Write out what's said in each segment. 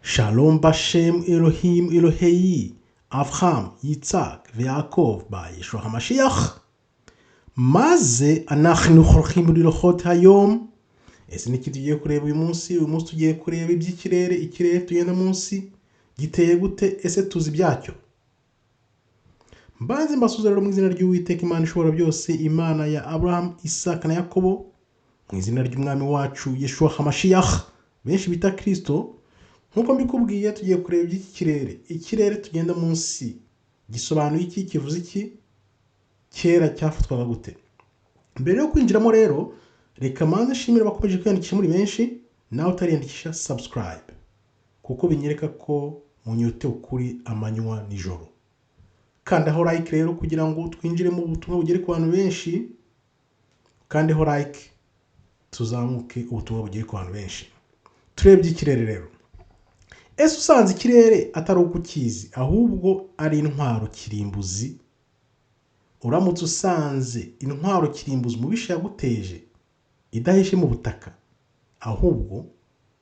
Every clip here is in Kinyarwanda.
Shalom Bashem Elohim Elohei Avraham Yitzhak Yaakov Yeshua HaMashiach. Maze אנחנו הולכים ללכות היום. Ese niki tugiye kureba uyu munsi tugiye kureba iby'ikirere, ikirere tugenda munsi giteye gute, ese tuzi byacyo. Mbanze mbasuze rero mu izina ry'Uwiteka Imana ishobora byose, Imana ya Abraham, Isaka na Yakobo, mu izina ry'umwami wacu Yeshua HaMashiach benshi bita Kristo. Nkuko mbikubwiye tugiye kureba iby'iki kirere. Ikirere tugenda munsi gisobanuye iki, kivuze iki, kera cyafatwaga gute. Mbere yo kwinjiramo rero, reka manze nshimire abakomeje kwiyandikisha muri benshi, nawe utariyandikisha subscribe, kuko binyereka ko munyotewe ukuri amanywa nijoro. Kandaho like rero kugira ngo twinjire mu butumwa bugere ku bantu benshi, kandaho like tuzamuke ubutumwa bugere ku bantu benshi. Turebye ikirere rero. Ese usanze ikirere atari ukukizi ahubwo ari intwaro kirimbuzi? Uramutse usanze intwaro kirimbuzi umubisha yaguteje idahishe mu butaka ahubwo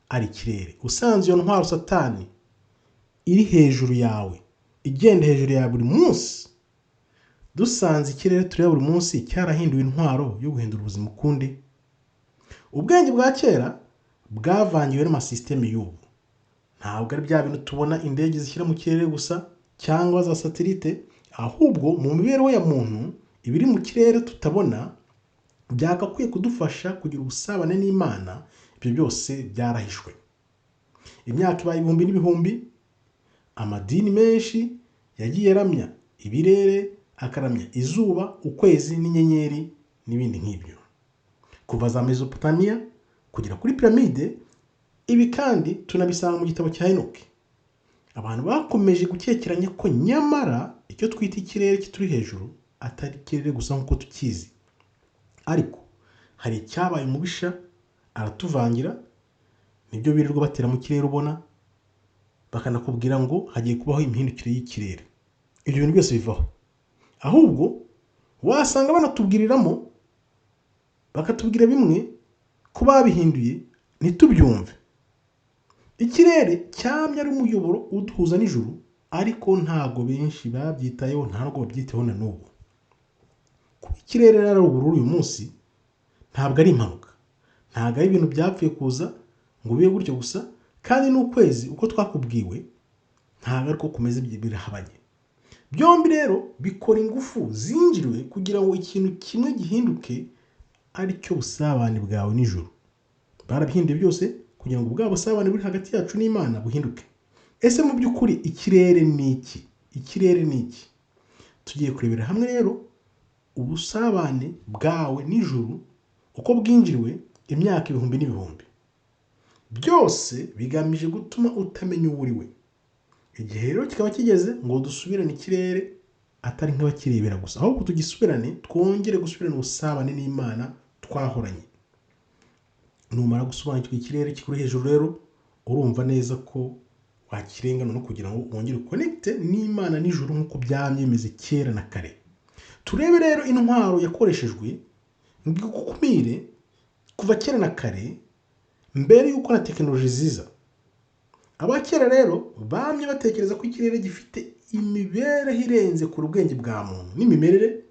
ari ikirere, usanze iyo ntwaro satani iri hejuru yawe, igenda hejuru ya buri munsi, dusanze ikirere tureba buri munsi cyarahinduwe intwaro yo guhindura ubuzima ukundi. Ubwenge bwa kera bwavangiwe n'amasisiteme y'ubu. Ntabwo ari bya bintu tubona indege zishyira mu kirere gusa cyangwa za satelite, ahubwo mu mibereho ya muntu ibiri mu kirere tutabona byagakwiye kudufasha kugira ubusabane n'Imana. Ibyo byose byarahishwe. Imyaka ibaye ibihumbi n'ibihumbi, amadini menshi yagiye aramya ibirere, akaramya izuba, ukwezi n'inyenyeri n'ibindi nk'ibyo, kuva za Mesopotamia kugera kuri piramide. Ibi kandi tunabisanga mu gitabo cya Enoki. Abantu bakomeje gukekeranya ko nyamara icyo twita ikirere kituri hejuru atari ikirere gusa nk'uko tukizi, ariko hari icyabaye umubisha aratuvangira. Nibyo birirwa batera mu kirere ubona, bakanakubwira ngo hagiye kubaho imihindukire y'ikirere. Ibyo bintu byose bivaho, ahubwo wasanga banatubwiriramo bakatubwira bimwe ko babihinduye ntitubyumve. Ikirere cyamye ari umuyoboro uduhuza n'ijuru, ariko ntago benshi babyitayeho, ntabwo babyitaho na n'ubu. Kuba ikirere rero ubururu uyu munsi ntabwo ari impanuka, ntabwo ari ibintu byapfuye kuza ngo bibe gutyo gusa, kandi n'ukwezi uko twakubwiwe ntabwo ariko kumeze, birahabanye. Byombi rero bikora ingufu zinjiriwe kugira ngo ikintu kimwe gihinduke, aricyo busabane bwawe n'ijuru. Barabihinduye byose kugira ngo ubwabo busabane buri hagati yacu n'Imana buhinduke. Ese mu by'ukuri ikirere ni iki? Ikirere ni iki? Tugiye kurebera hamwe rero ubusabane bwawe n'ijuru uko bwinjiriwe imyaka ibihumbi n'ibihumbi. Byose bigamije gutuma utamenya uwo uri we. Igihe rero kikaba kigeze ngo dusubirane ikirere, atari nk'abakirebera gusa, ahubwo tugisubirane, twongere gusubirana ubusabane n'Imana twahoranye. Numara gusobanukirwa ikirere kikuri hejuru rero, urumva neza ko wakirengana no kugira ngo wongere connecte n'Imana n'ijuru nk'uko byamyemeze kera na kare. Turebe rero intwaro yakoreshejwe ngo gukumire kuva kera na kare, mbere y'uko na tekinoloji ziza. Abakera rero bamye batekereza ko ikirere gifite imibereho irenze ku ubwenge bwa muntu n'imimerere,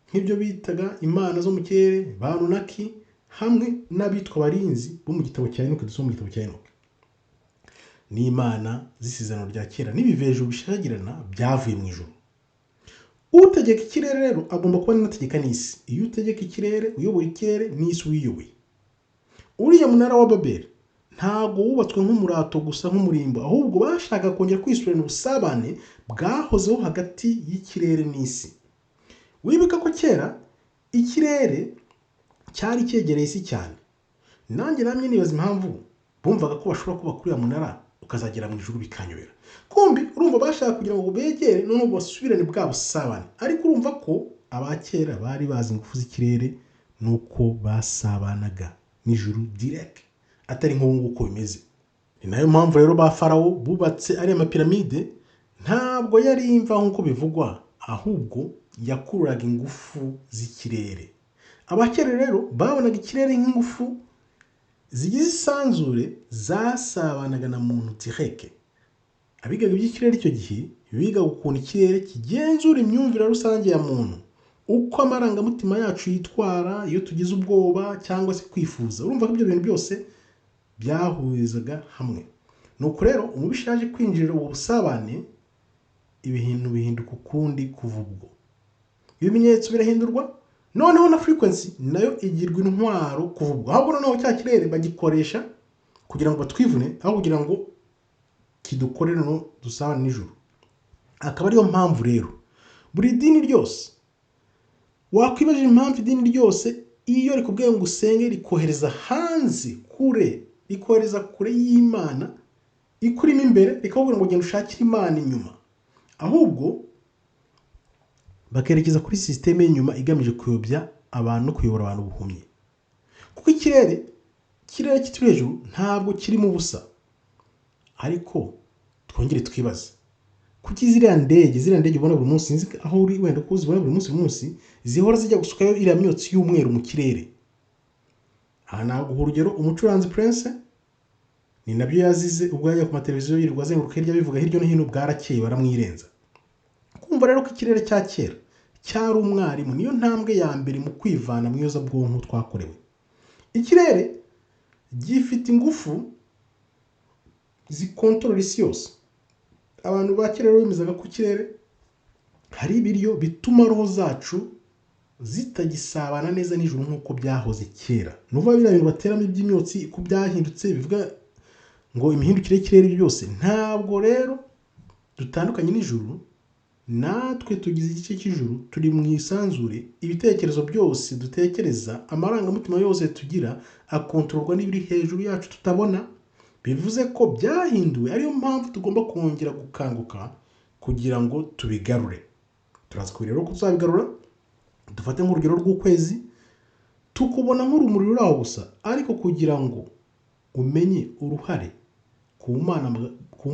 nk'ibyo bitaga imana zo mu kirere, ba Anunnaki, hamwe n'abitwa abarinzi bo mu gitabo cya Enoki. Dusoma mu gitabo cya Enoki, n'imana z'isezerano rya kera n'ibivejo bishagirana byavuye mu ijuru. Utegeka ikirere rero agomba kuba anategeka n'isi. Iyo utegeka ikirere, uyoboye ikirere, n'isi uyiyoboye. Uriya munara wa Babeli ntabwo wubatswe nk'umurato gusa, nk'umurimbo, ahubwo bashaka kongera kwisubirana ubusabane bwahozeho hagati y'ikirere n'isi. Wibuka ko kera ikirere cyari cyegereye isi cyane. Nanjye namwe nibaza impamvu bumvaga ko bashobora kuba kuri ya munara ukazagera mu ijuru bikanyobera. Kumbi urumva bashaka kugira ngo begere none basubirane bwa busabane. Ariko urumva ko abakera bari bazi ingufu z'ikirere nuko basabanaga n'ijuru direct, atari nk'ubu uko bimeze. Ni nayo mpamvu rero ba Farawo bubatse ari amapiramide, ntabwo yari imva nk'uko bivugwa, ahubwo yakururaga ingufu z'ikirere. Abakera rero babonaga ikirere nk'ingufu zigize isanzure zasabanaga na muntu direct. Abigaga iby'ikirere icyo gihe bigaga ukuntu ikirere kigenzura imyumvire rusange ya muntu, uko amarangamutima yacu yitwara iyo tugize ubwoba cyangwa se kwifuza. Urumva ko ibyo bintu byose byahurizaga hamwe. Nuko rero umubisha yaje kwinjirira ubu busabane, ibintu bihinduka ukundi kuva ubwo. Ibimenyetso birahindurwa, noneho na frequency nayo igirwa intwaro kuva ubwo. Ahubwo noneho cya kirere bagikoresha kugira ngo batwivune, aho kugira ngo kidukorere no dusabane n'ijuru. Akaba ariyo mpamvu rero buri dini ryose, wakwibajije impamvu idini ryose iyo rikubwiye ngo usenge rikohereza hanze kure, rikohereza kure y'Imana ikurimo imbere, rikabwira ngo genda ushakire Imana inyuma, ahubwo bakerekeza kuri systeme y'inyuma igamije kuyobya abantu no kuyobora abantu buhumye. Kuko ikirere kituri hejuru ntabwo kiri mu busa. Ariko twongere twibaze, kuki ziriya ndege ubona buri munsi, nzi aho uri wenda ko uzibona buri munsi zihora zijya gusukayo iriya myotsi y'umweru mu kirere. Aha naguha urugero, umucuranzi Prince ni nabyo yazize ubwo yajya ku mateleviziyo yirirwa azenguruka hirya bivuga hirya no hino, bwarakeye baramwirenza. Kumva rero ko ikirere cya kera cyari umwarimu, niyo ntambwe ya mbere mu kwivana mu iyozabwonko twakorewe. Ikirere gifite ingufu zikontorora isi yose. Abantu ba kera rero bemezaga ko ikirere hari ibiryo bituma roho zacu zitagisabana neza n'ijuru nk'uko byahoze kera. Nuva biriya bintu bateramo iby'imyotsi ko byahindutse, bivuga ngo imihindukire y'ikirere byose. Ntabwo rero dutandukanye n'ijuru, natwe tugize igice cy'ijuru, turi mu isanzure. Ibitekerezo byose dutekereza, amarangamutima yose tugira akontororwa n'ibiri hejuru yacu tutabona. Bivuze ko byahinduwe, ariyo mpamvu tugomba kongera gukanguka kugira ngo tubigarure. Turaza kubireba ko tuzabigarura. Dufate nk'urugero rw'ukwezi, tukubona nk'urumuri ruri aho gusa, ariko kugira ngo umenye uruhare ku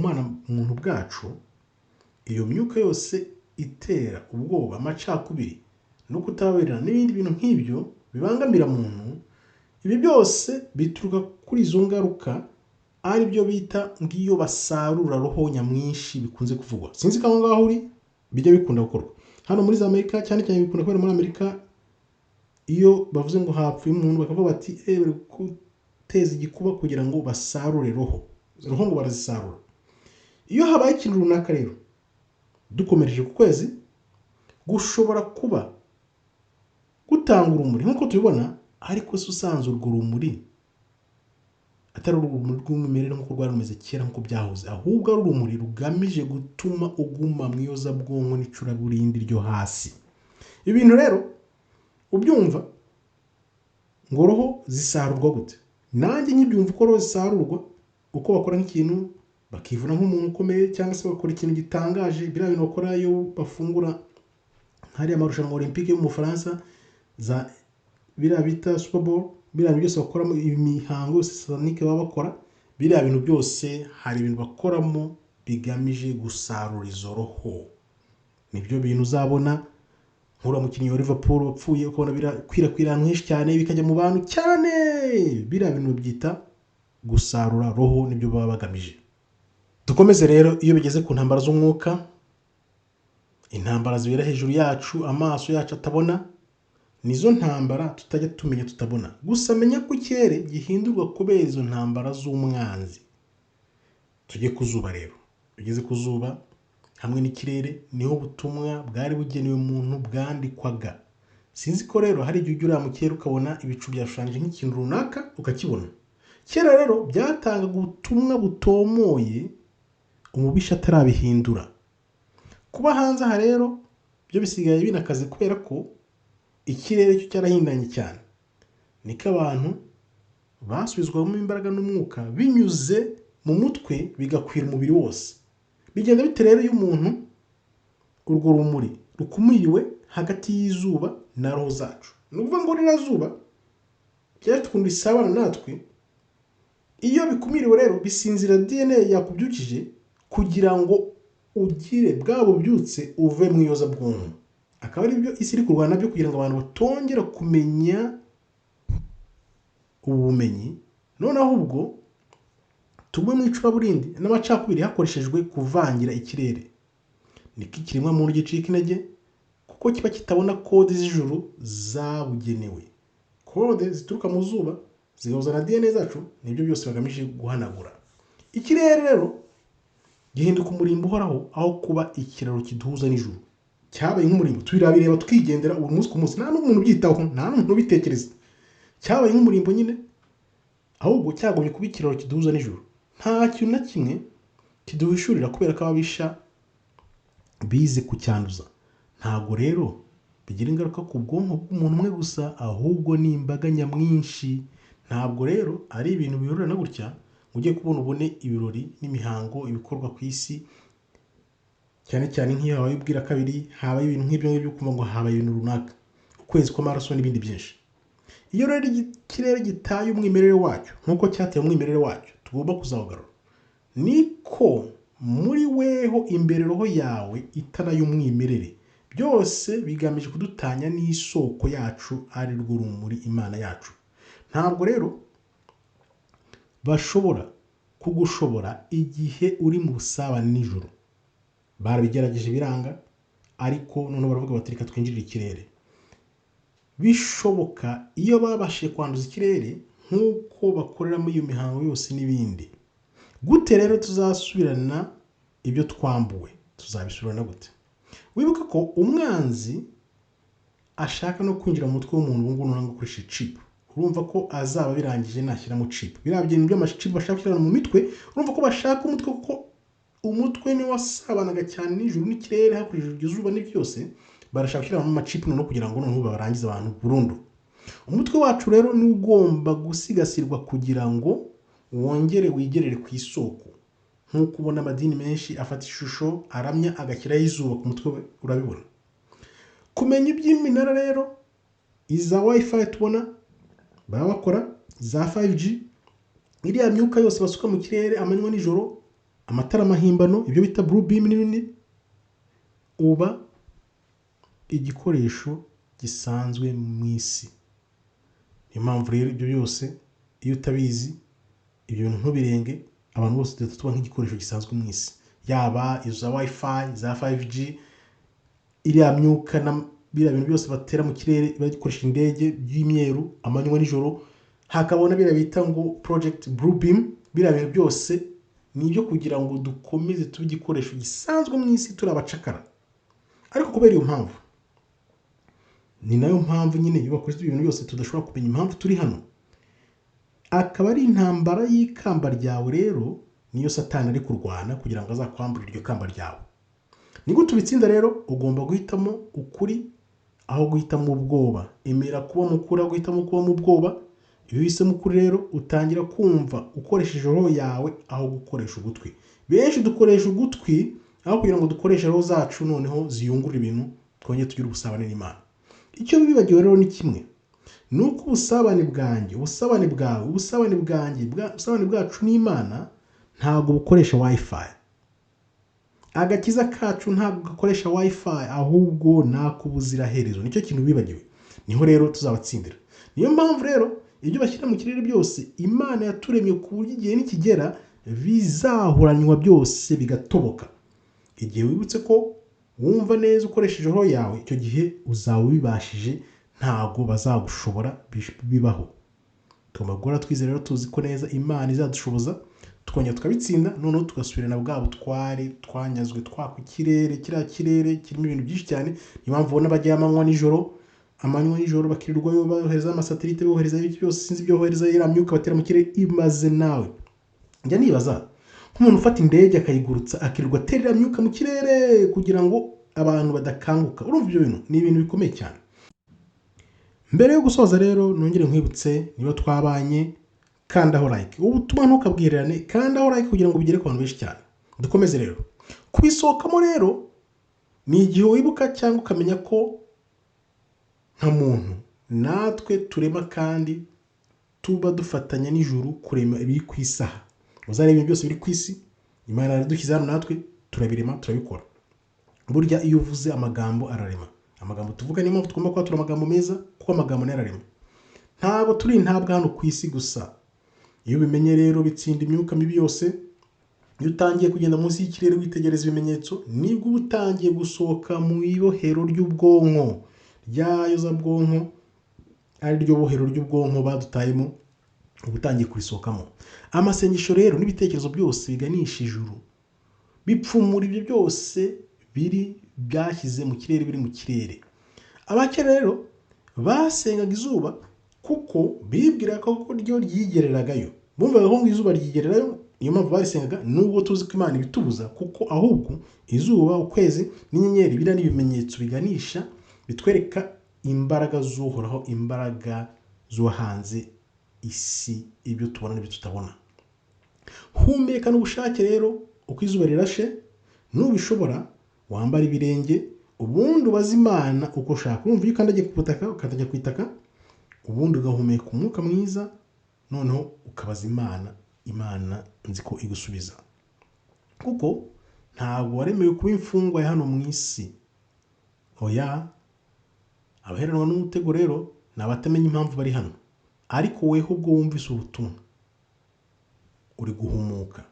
Mana muntu bwacu, iyo myuka yose itera ubwoba, amacakubiri no kutababarira n'ibindi bintu nk'ibyo bibangamira muntu, ibi byose bituruka kuri izo ngaruka, ari byo bita ngiyo basarura roho nyamwinshi bikunze kuvugwa. Sinzi ko aho ngaho uri bijya bikunda gukorwa. Hano muri za Amerika cyane cyane bikunda kubera muri Amerika, iyo bavuze ngo hapfuye umuntu bakavuga bati bari guteza igikuba kugira ngo basarure roho ngo barazisarura. Iyo habaye ikintu runaka rero, dukomereje ku kwezi, gushobora kuba gutanga urumuri nk'uko tubibona, ariko se usanze urwo rumuri atari urumuri rw'umwimerere nk'uko rwari rumeze kera nk'uko byahoze, ahubwo ari urumuri rugamije gutuma uguma mu iyozabwonko n'icuraburindi ryo hasi. Ibintu rero ubyumva ngo roho zisarurwa gute? Nanjye nkibyumva uko roho zisarurwa, uko bakora nk'ikintu bakivuna nk'umuntu ukomeye, cyangwa se bakora ikintu gitangaje. Biriya bintu bakora iyo bafungura hariya amarushanwa olympique yo mu Bufaransa, za biriya bita Super Bowl, biriya byose bakoramo imihango yose satanique baba bakora, biriya bintu byose hari ibintu bakoramo bigamije gusarura izo roho. Nibyo bintu uzabona nk'uriya mukinnyi wa Liverpool wapfuye, ukabona birakwirakwira ahantu henshi cyane, bikajya mu bantu cyane. Biriya bintu byita gusarura roho, nibyo baba bagamije. Dukomeze rero, iyo bigeze ku ntambara z'umwuka, intambara zibera hejuru yacu, amaso yacu atabona, nizo ntambara tutajya tumenya tutabona. Gusa menya ko ikirere gihindurwa kubera izo ntambara z'umwanzi. Tujye ku zuba rero. Bigeze ku zuba hamwe n'ikirere, niho ubutumwa bwari bugenewe umuntu bwandikwaga. Sinzi ko rero hari igihe ujya mu kirere ukabona ibicu byashushanyije nk'ikintu runaka ukakibona. Kera rero byatangaga ubutumwa butomoye, umubisha atarabihindura. Kuba hanze aha rero byo bisigaye binakaze kubera ko ikirere cyo cyarahindanye cyane. Niko abantu basubizwamo imbaraga n'umwuka binyuze mu mutwe bigakwira umubiri wose. Bigenda bite rero iyo umuntu urwo rumuri rukumiriwe hagati y'izuba na roho zacu? Ni ukuvuga ngo ririya zuba cyari tukundi isabana natwe, iyo bikumiriwe rero bisinzira DNA yakubyukije kugira ngo ugire bwa bubyutse uve mu iyozabwonko. Akaba ari byo isi iri kurwana nabyo kugira ngo abantu batongera kumenya ubumenyi noneho ubwo tugwe mu icuraburindi n'amacakubiri hakoreshejwe kuvangira ikirere. Niko ikiremwa muntu gicika intege kuko kiba kitabona kode z'ijuru zabugenewe. Kode zituruka mu zuba zigahuza na DNA zacu, nibyo byose bagamije guhanagura. Ikirere rero gihinduka umurimbo uhoraho aho kuba ikiraro kiduhuza n'ijuru. Cyabaye nk'umurimbo tubirabireba twigendera ubu munsi ku munsi, nta n'umuntu ubyitaho, nta n'umuntu ubitekereza. Cyabaye nk'umurimbo nyine, ahubwo cyagomye kuba ikiraro kiduhuza n'ijuru. Nta kintu na kimwe kiduhishurira kubera ko ababisha bize kucyanduza. Ntabwo rero bigira ingaruka ku bwonko bw'umuntu umwe gusa, ahubwo ni imbaga nyamwinshi. Ntabwo rero ari ibintu bihurira gutya ujye kubona ubone ibirori n'imihango ibikorwa ku isi, cyane cyane nk'iyo habaye ubwira kabiri, habaye ibintu nk'ibyo ngibyo kumva ngo habaye ibintu runaka, ukwezi kw'amaraso n'ibindi byinshi. Iyo rero ikirere gitaye umwimerere wacyo nk'uko cyateye umwimerere wacyo tugomba kuzawugarura, niko muri weho imbere roho yawe itanaye umwimerere. Byose bigamije kudutanya n'isoko yacu ari rwo rumuri Imana yacu. Ntabwo rero bashobora kugushobora igihe uri mu busabane n'ijuru. Barabigerageje biranga, ariko none baravuga bati reka twinjirire ikirere. Bishoboka iyo babashije kwanduza ikirere nk'uko bakoreramo iyo mihango yose n'ibindi. Gute rero tuzasubirana ibyo twambuwe? Tuzabisubirana gute? Wibuka ko umwanzi ashaka no kwinjira mu mutwe w'umuntu ubu ngubu nanga gukoresha chip. Urumva ko azaba birangije nashyiramo chip. Biriya bintu by'amachip bashaka gushyira mu mitwe, urumva ko bashaka umutwe, kuko umutwe ni wasabanaga cyane n'ijuru n'ikirere hakurikijwe izuba n'ibyose. Barashaka gushyira mu machip noneho kugira ngo noneho barangize abantu burundu. Umutwe wacu rero ni ugomba gusigasirwa kugira ngo wongere wigerere ku isoko. Nk'uko ubona amadini menshi afata ishusho aramya agashyiraho izuba ku mutwe we, urabibona. Kumenya iby'iminara rero, iza wifi tubona baba bakora za 5G, iriya myuka yose basuka mu kirere amanywa nijoro, amatara mahimbano, ibyo bita blue beam n'ibindi, uba igikoresho gisanzwe mu isi. Niyo mpamvu rero ibyo byose iyo utabizi, ibyo bintu ntubirenge, abantu bose tuba nk'igikoresho gisanzwe mu isi. Yaba izo za wifi, za 5G, iriya myuka na biriya bintu byose batera mu kirere bagikoresha indege by'imyeru amanywa nijoro, hakabona biriya bita ngo project blue beam. Biriya bintu byose ni ibyo kugira ngo dukomeze tube igikoresho gisanzwe mu isi turi abacakara. Ariko kubera iyo mpamvu, ni nayo mpamvu nyine iyo bakoze ibintu byose tudashobora kumenya impamvu turi hano. Akaba ari intambara y'ikamba ryawe rero, niyo Satani ari kurwana kugira ngo azakwamburire iryo kamba ryawe. Ni gute ubitsinda rero? Ugomba guhitamo ukuri aho guhitamo ubwoba. Emera kuba mukuri aho guhitamo kuba mu bwoba. Iyo uhisemo ukuri rero utangira kumva ukoresheje roho yawe aho gukoresha ugutwi. Benshi dukoresha ugutwi aho kugira ngo dukoreshe roho zacu noneho ziyungurira ibintu twongeye tugira ubusabane n'Imana. Icyo bibagiwe rero ni kimwe, nuko ubusabane bwanjye, ubusabane bwawe, ubusabane bwacu n'Imana ntabwo bukoresha wifi. Agakiza kacu ntabwo gakoresha wifi, ahubwo nakubuziraherezo. Nicyo kintu bibagiwe. Niho rero tuzabatsindira. Niyo mpamvu rero ibyo bashyira mu kirere byose Imana yaturemye ku buryo igihe nikigera bizahuranywa byose bigatoboka. Igihe wibutse ko wumva neza ukoresheje roho yawe, icyo gihe uzaba ubibashije, ntabwo bazagushobora bibaho. Tugomba twizera rero tuzi ko neza Imana izadushoboza, tukongera tukabitsinda, noneho tugasubirana bwa butware twanyazwe twaka ikirere. Kiriya kirere kirimo ibintu byinshi cyane. Niyo mpamvu ubona bajya amanywa nijoro bakirirwa bohereza amasatelite, bohereza ibiki byose sinzi ibyo bohereza, iriya myuka batera mu kirere imaze nawe. Njya nibaza nk'umuntu ufata indege akayigurutsa akirirwa aterera myuka mu kirere kugira ngo abantu badakanguka. Urumva ibyo bintu ni ibintu bikomeye cyane. Mbere yo gusoza rero nongere nkwibutse, niba twabanye kandaho like. Ubutumwa ntukabwirane, kandaho like kugira ngo bigere ku bantu benshi cyane. Dukomeze rero. Kubisohokamo rero ni igihe wibuka cyangwa ukamenya ko nta muntu natwe turema kandi tuba dufatanya n'ijuru kurema ibiri ku isaha. Uzareba ibintu byose biri ku isi, Imana yaradushyize hano natwe turabirema turabikora. Burya iyo uvuze amagambo ararema. Amagambo tuvuga niyo mpamvu tugomba kuba turi amagambo meza, kuko amagambo nayo ararema. Ntabwo turi intabwa hano ku isi gusa. iyo ubimenye rero bitsinda imyuka mibi yose. Iyo utangiye kugenda munsi y'ikirere witegereza ibimenyetso, nibwo uba utangiye gusohoka mu ibohero ry'ubwonko ryayozabwonko, ari ryo bohero ry'ubwonko badutayemo, uba utangiye kurisohokamo. Amasengesho rero n'ibitekerezo byose biganisha ijuru, bipfumura ibyo byose byashyize mu kirere, biri mu kirere. Abakera rero basengaga izuba kuko bibwira ko ryo ryigereragayo, bumvaga ko izuba ryigererayo, niyo mpamvu barisengaga. Nubwo tuzi ko Imana ibitubuza, kuko ahubwo izuba, ukwezi n'inyenyeri biriya n'ibimenyetso biganisha, bitwereka imbaraga z'uhoraho, imbaraga zo hanze isi, ibyo tubona n'ibyo tutabona. Humeka n'ubushake rero uko izuba rirashe, nubishobora wambara ibirenge, ubundi ubaza Imana uko ushaka. Urumva iyo ukandagiye ku butaka, ukandagiye ku itaka, ubundi ugahumeka umwuka mwiza, noneho ukabaza Imana. Imana nzi ko igusubiza, kuko ntabwo waremewe kuba imfungwa ya hano mu isi. Oya, abaheranwa n'umutego rero ni abatamenya impamvu bari hano, ariko weho ubwo wumvise ubutumwa uri guhumuka.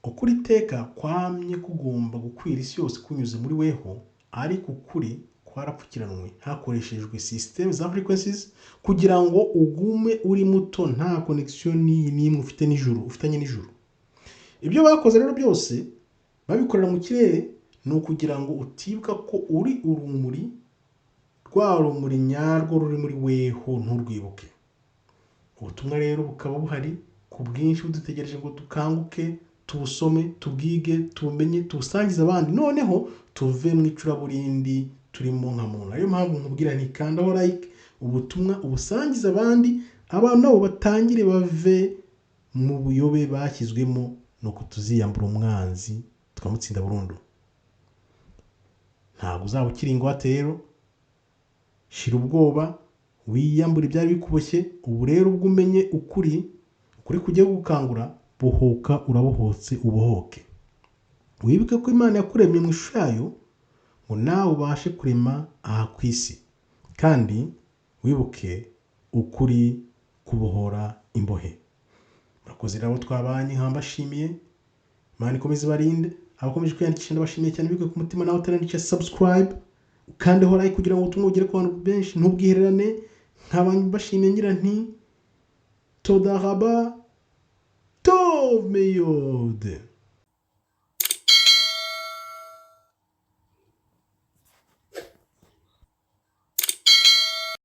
Ukuri iteka kwamye kugomba gukwira isi yose kunyuze muri weho, ariko ukuri kwarapfukiranwe hakoreshejwe system za frequencies kugira ngo ugume uri muto, nta connection n'imwe ufitanye n'ijuru. Ibyo bakoze rero byose babikorera mu kirere, ni ukugira ngo utibuka ko uri urumuri, rwa rumuri nyarwo ruri muri weho, nturwibuke. Ubutumwa rero bukaba buhari ku bwinshi, budutegereje ngo dukanguke, tubusome, tubwige, tubumenye, tubusangize abandi, noneho tuve mu icuraburindi turimo nka muntu. Ariyo mpamvu nkubwira nti kandaho like, ubutumwa ubusangize abandi, abantu nabo batangire bave mu buyobe bashyizwemo, nuko tuziyambura umwanzi tukamutsinda burundu. Ntabwo uzaba ukiri ingwate rero, shira ubwoba, wiyambura ibyari bikuboshye. Ubu rero ubwo umenye ukuri kugiye gukangura, bohoka, urabohotse, ubohoke. Wibuke ko Imana yakuremye mu ishusho yayo ngo nawe ubashe kurema aha ku isi, kandi wibuke ukuri kubohora imbohe. Murakoze rero twabanye, nkambashimiye. Imana ikomeze barinde. Abakomeje kwiyandikisha ndabashimiye cyane, bibuke ku mutima nawe utarandikisha subscribe, ukandeho like kugira ngo ubutumwa bugere ku bantu benshi, ntubwihererane. Nkabashimiye ngira nti todaraba tov meyode.